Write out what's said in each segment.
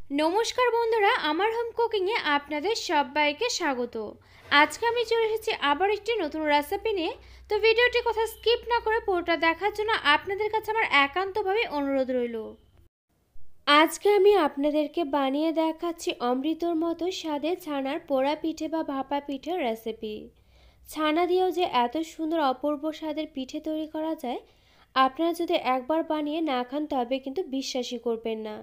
নমস্কার বন্ধুরা, আমার হোম কুকিংয়ে আপনাদের সবাইকে স্বাগত। আজকে আমি চলে এসেছি আবার একটি নতুন রেসিপি নিয়ে। তো ভিডিওটি কথা স্কিপ না করে পুরোটা দেখার জন্য আপনাদের কাছে আমার একান্তভাবে অনুরোধ রইল। আজকে আমি আপনাদেরকে বানিয়ে দেখাচ্ছি অমৃতর মতো স্বাদে ছানার পোড়া পিঠে বা ভাপা পিঠের রেসিপি। ছানা দিয়েও যে এত সুন্দর অপূর্ব স্বাদের পিঠে তৈরি করা যায়, আপনারা যদি একবার বানিয়ে না খান তবে কিন্তু বিশ্বাসই করবেন না।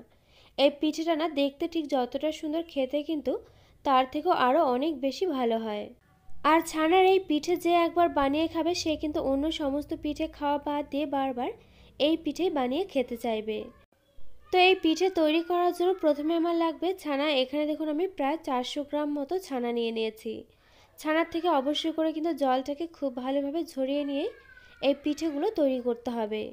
এই পিঠেটা না দেখতে ঠিক যতটা সুন্দর, খেতে কিন্তু তার থেকেও আরও অনেক বেশি ভালো হয়। আর ছানার এই পিঠে যে একবার বানিয়ে খাবে সে কিন্তু অন্য সমস্ত পিঠে খাওয়া বাদ দিয়ে বারবার এই পিঠেই বানিয়ে খেতে চাইবে। তো এই পিঠে তৈরি করার জন্য প্রথমে আমার লাগবে ছানা। এখানে দেখুন আমি প্রায় 400 গ্রাম মতো ছানা নিয়ে নিয়েছি। ছানার থেকে অবশ্যই করে কিন্তু জলটাকে খুব ভালোভাবে ঝরিয়ে নিয়ে এই পিঠেগুলো তৈরি করতে হবে।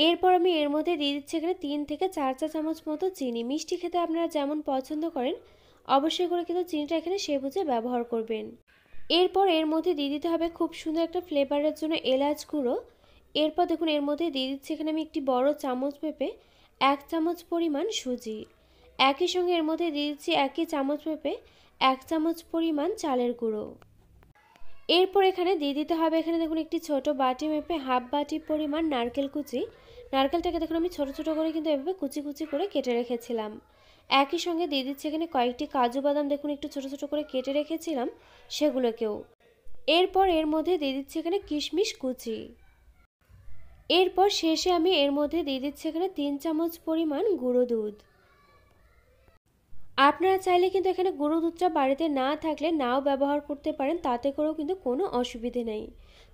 এরপর আমি এর মধ্যে দিয়ে দিচ্ছি এখানে 3 থেকে 4 চা চামচ মতো চিনি। মিষ্টি খেতে আপনারা যেমন পছন্দ করেন অবশ্যই করে কিন্তু চিনিটা এখানে সে বুঝে ব্যবহার করবেন। এরপর এর মধ্যে দিয়ে দিতে হবে খুব সুন্দর একটা ফ্লেভারের জন্য এলাচ গুঁড়ো। এরপর দেখুন এর মধ্যে দিয়ে দিচ্ছি এখানে আমি একটি বড় চামচ মেপে 1 চামচ পরিমাণ সুজি। একই সঙ্গে এর মধ্যে দিয়ে দিচ্ছি একই চামচ মেপে 1 চামচ পরিমাণ চালের গুঁড়ো। এরপর এখানে দিয়ে দিতে হবে এখানে দেখুন একটি ছোট বাটি মেপে হাফ বাটি পরিমাণ নারকেল কুচি। নারকেলটাকে দেখুন আমি ছোট ছোট করে কিন্তু এভাবে কুচি কুচি করে কেটে রেখেছিলাম। একই সঙ্গে দিয়ে দিচ্ছি এখানে কয়েকটি কাজু বাদাম, দেখুন একটু ছোট ছোট করে কেটে রেখেছিলাম সেগুলোকেও। এরপর এর মধ্যে দিয়ে দিচ্ছি এখানে কিশমিশ কুচি। এরপর শেষে আমি এর মধ্যে দিয়ে দিচ্ছি এখানে 3 চামচ পরিমাণ গুঁড়ো দুধ। আপনারা চাইলে কিন্তু এখানে গুঁড়ো দুধটা বাড়িতে না থাকলে নাও ব্যবহার করতে পারেন, তাতে করেও কিন্তু কোনো অসুবিধে নেই।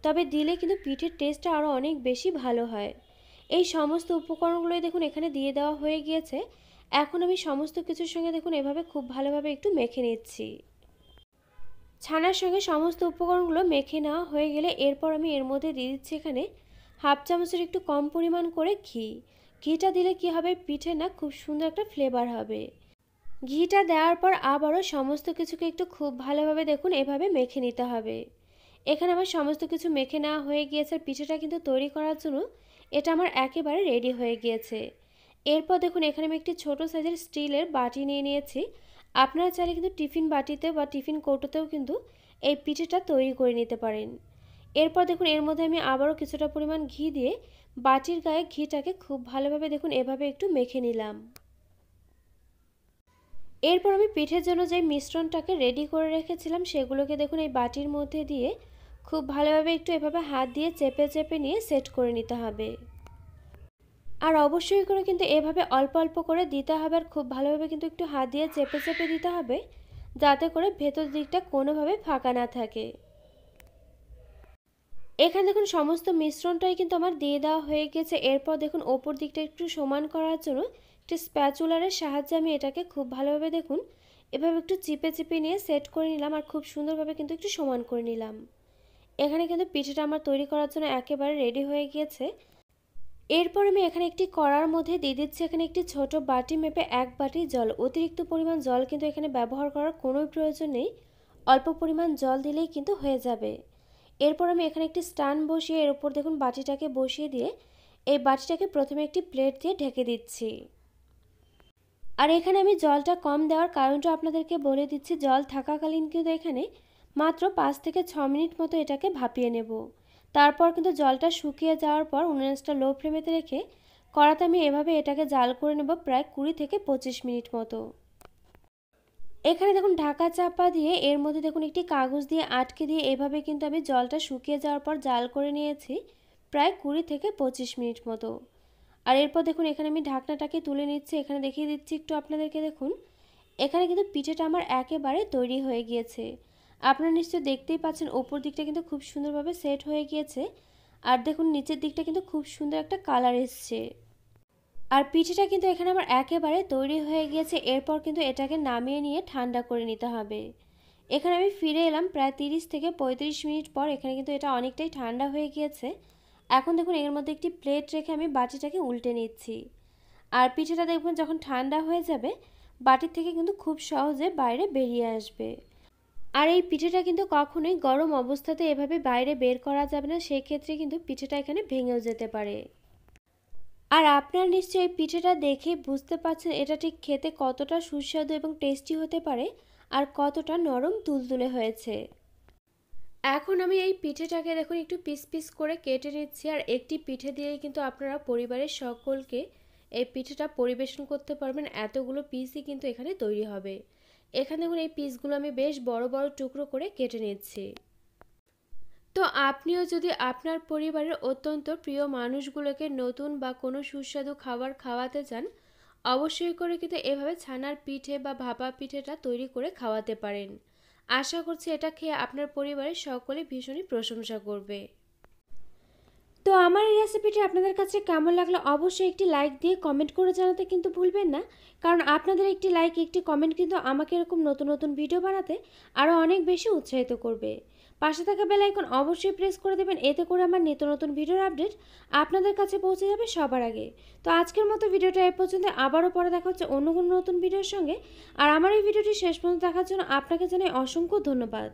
তবে দিলে কিন্তু পিঠের টেস্টটা আরও অনেক বেশি ভালো হয়। এই সমস্ত উপকরণগুলোই দেখুন এখানে দিয়ে দেওয়া হয়ে গিয়েছে। এখন আমি সমস্ত কিছুর সঙ্গে দেখুন এভাবে খুব ভালোভাবে একটু মেখে নিচ্ছি। ছানার সঙ্গে সমস্ত উপকরণগুলো মেখে নেওয়া হয়ে গেলে এরপর আমি এর মধ্যে দিয়ে দিচ্ছি এখানে হাফ চামচের একটু কম পরিমাণ করে ঘি। ঘিটা দিলে কি হবে, পিঠে না খুব সুন্দর একটা ফ্লেভার হবে। ঘিটা দেওয়ার পর আবারও সমস্ত কিছুকে একটু খুব ভালোভাবে দেখুন এভাবে মেখে নিতে হবে। এখানে আমার সমস্ত কিছু মেখে নেওয়া হয়ে গিয়েছে। পিঠেটা কিন্তু তৈরি করার জন্য এটা আমার একেবারে রেডি হয়ে গিয়েছে। এরপর দেখুন এখানে আমি একটি ছোট সাইজের স্টিলের বাটি নিয়ে নিয়েছি। আপনারা চাইলে কিন্তু টিফিন বাটিতে বা টিফিন কৌটোতেও কিন্তু এই পিঠেটা তৈরি করে নিতে পারেন। এরপর দেখুন এর মধ্যে আমি আবারও কিছুটা পরিমাণ ঘি দিয়ে বাটির গায়ে ঘিটাকে খুব ভালোভাবে দেখুন এভাবে একটু মেখে নিলাম। এরপর আমি পিঠের জন্য যে মিশ্রণটাকে রেডি করে রেখেছিলাম সেগুলোকে দেখুন এই বাটির মধ্যে দিয়ে খুব ভালোভাবে একটু এভাবে হাত দিয়ে চেপে চেপে নিয়ে সেট করে নিতে হবে। আর অবশ্যই করে কিন্তু এভাবে অল্প অল্প করে দিতে হবে, আর খুব ভালোভাবে কিন্তু একটু হাত দিয়ে চেপে চেপে দিতে হবে যাতে করে ভেতর দিকটা কোনোভাবে ফাঁকা না থাকে। এখানে দেখুন সমস্ত মিশ্রণটাই কিন্তু আমার দিয়ে দেওয়া হয়ে গেছে। এরপর দেখুন ওপর দিকটা একটু সমান করার জন্য একটি স্প্যাচুলারের সাহায্যে আমি এটাকে খুব ভালোভাবে দেখুন এভাবে একটু চিপে চিপে নিয়ে সেট করে নিলাম, আর খুব সুন্দরভাবে কিন্তু একটু সমান করে নিলাম। এখানে কিন্তু পিঠেটা আমার তৈরি করার জন্য একেবারে রেডি হয়ে গিয়েছে। এরপর আমি এখানে একটি কড়ার মধ্যে দিয়ে দিচ্ছি এখানে একটি ছোট বাটি মেপে 1 বাটি জল। অতিরিক্ত পরিমাণ জল কিন্তু এখানে ব্যবহার করার কোনো প্রয়োজন নেই, অল্প পরিমাণ জল দিলেই কিন্তু হয়ে যাবে। এরপর আমি এখানে একটি স্ট্যান্ড বসিয়ে এর উপর দেখুন বাটিটাকে বসিয়ে দিয়ে এই বাটিটাকে প্রথমে একটি প্লেট দিয়ে ঢেকে দিচ্ছি। আর এখানে আমি জলটা কম দেওয়ার কারণটা আপনাদেরকে বলে দিচ্ছি। জল থাকাকালীন কিন্তু এখানে মাত্র 5 থেকে 6 মিনিট মতো এটাকে ভাপিয়ে নেব। তারপর কিন্তু জলটা শুকিয়ে যাওয়ার পর উনুনটা লো ফ্লেমেতে রেখে কড়াতে আমি এভাবে এটাকে জাল করে নেব প্রায় 20 থেকে 25 মিনিট মতো। এখানে দেখুন ঢাকা চাপা দিয়ে এর মধ্যে দেখুন একটি কাগজ দিয়ে আটকে দিয়ে এভাবে কিন্তু আমি জলটা শুকিয়ে যাওয়ার পর জাল করে নিয়েছি প্রায় 20 থেকে 25 মিনিট মতো। আর এরপর দেখুন এখানে আমি ঢাকনাটাকে তুলে নিচ্ছি। এখানে দেখিয়ে দিচ্ছি একটু আপনাদেরকে, দেখুন এখানে কিন্তু পিঠেটা আমার একেবারে তৈরি হয়ে গিয়েছে। আপনারা নিশ্চয়ই দেখতেই পাচ্ছেন ওপর দিকটা কিন্তু খুব সুন্দরভাবে সেট হয়ে গিয়েছে, আর দেখুন নিচের দিকটা কিন্তু খুব সুন্দর একটা কালার এসছে। আর পিঠেটা কিন্তু এখানে আমার একেবারে তৈরি হয়ে গিয়েছে। এরপর কিন্তু এটাকে নামিয়ে নিয়ে ঠান্ডা করে নিতে হবে। এখানে আমি ফিরে এলাম প্রায় 30 থেকে 35 মিনিট পর। এখানে কিন্তু এটা অনেকটাই ঠান্ডা হয়ে গিয়েছে। এখন দেখুন এর মধ্যে একটি প্লেট রেখে আমি বাটিটাকে উল্টে নিচ্ছি। আর পিঠেটা দেখবেন যখন ঠান্ডা হয়ে যাবে বাটির থেকে কিন্তু খুব সহজে বাইরে বেরিয়ে আসবে। আর এই পিঠেটা কিন্তু কখনোই গরম অবস্থাতে এভাবে বাইরে বের করা যাবে না, সেক্ষেত্রে কিন্তু পিঠেটা এখানে ভেঙেও যেতে পারে। আর আপনারা নিশ্চয়ই এই পিঠেটা দেখে বুঝতে পারছেন এটা ঠিক খেতে কতটা সুস্বাদু এবং টেস্টি হতে পারে আর কতটা নরম তুলতুলে হয়েছে। এখন আমি এই পিঠেটাকে দেখুন একটু পিস পিস করে কেটে নিচ্ছি, আর একটি পিঠে দিয়েই কিন্তু আপনারা পরিবারের সকলকে এই পিঠেটা পরিবেশন করতে পারবেন। এতগুলো পিসই কিন্তু এখানে তৈরি হবে। এখানে দেখুন এই পিসগুলো আমি বেশ বড় বড় টুকরো করে কেটে নিচ্ছি। তো আপনিও যদি আপনার পরিবারের অত্যন্ত প্রিয় মানুষগুলোকে নতুন বা কোনো সুস্বাদু খাবার খাওয়াতে চান, অবশ্যই করে কিন্তু এভাবে ছানার পিঠে বা ভাপা পিঠেটা তৈরি করে খাওয়াতে পারেন। আশা করছি এটা খেয়ে আপনার পরিবারের সকলে ভীষণই প্রশংসা করবে। তো আমার এই রেসিপিটি আপনাদের কাছে কেমন লাগলো অবশ্যই একটি লাইক দিয়ে কমেন্ট করে জানাতে কিন্তু ভুলবেন না, কারণ আপনাদের একটি লাইক একটি কমেন্ট কিন্তু আমাকে এরকম নতুন নতুন ভিডিও বানাতে আরও অনেক বেশি উৎসাহিত করবে। পাশে থাকা বেল আইকন অবশ্যই প্রেস করে দেবেন, এতে করে আমার নিত্য নতুন ভিডিওর আপডেট আপনাদের কাছে পৌঁছে যাবে সবার আগে। তো আজকের মতো ভিডিওটা এই পর্যন্ত, আবারও পরে দেখা হচ্ছে অন্য কোনো নতুন ভিডিওর সঙ্গে। আর আমার এই ভিডিওটি শেষ পর্যন্ত দেখার জন্য আপনাকে জানাই অসংখ্য ধন্যবাদ।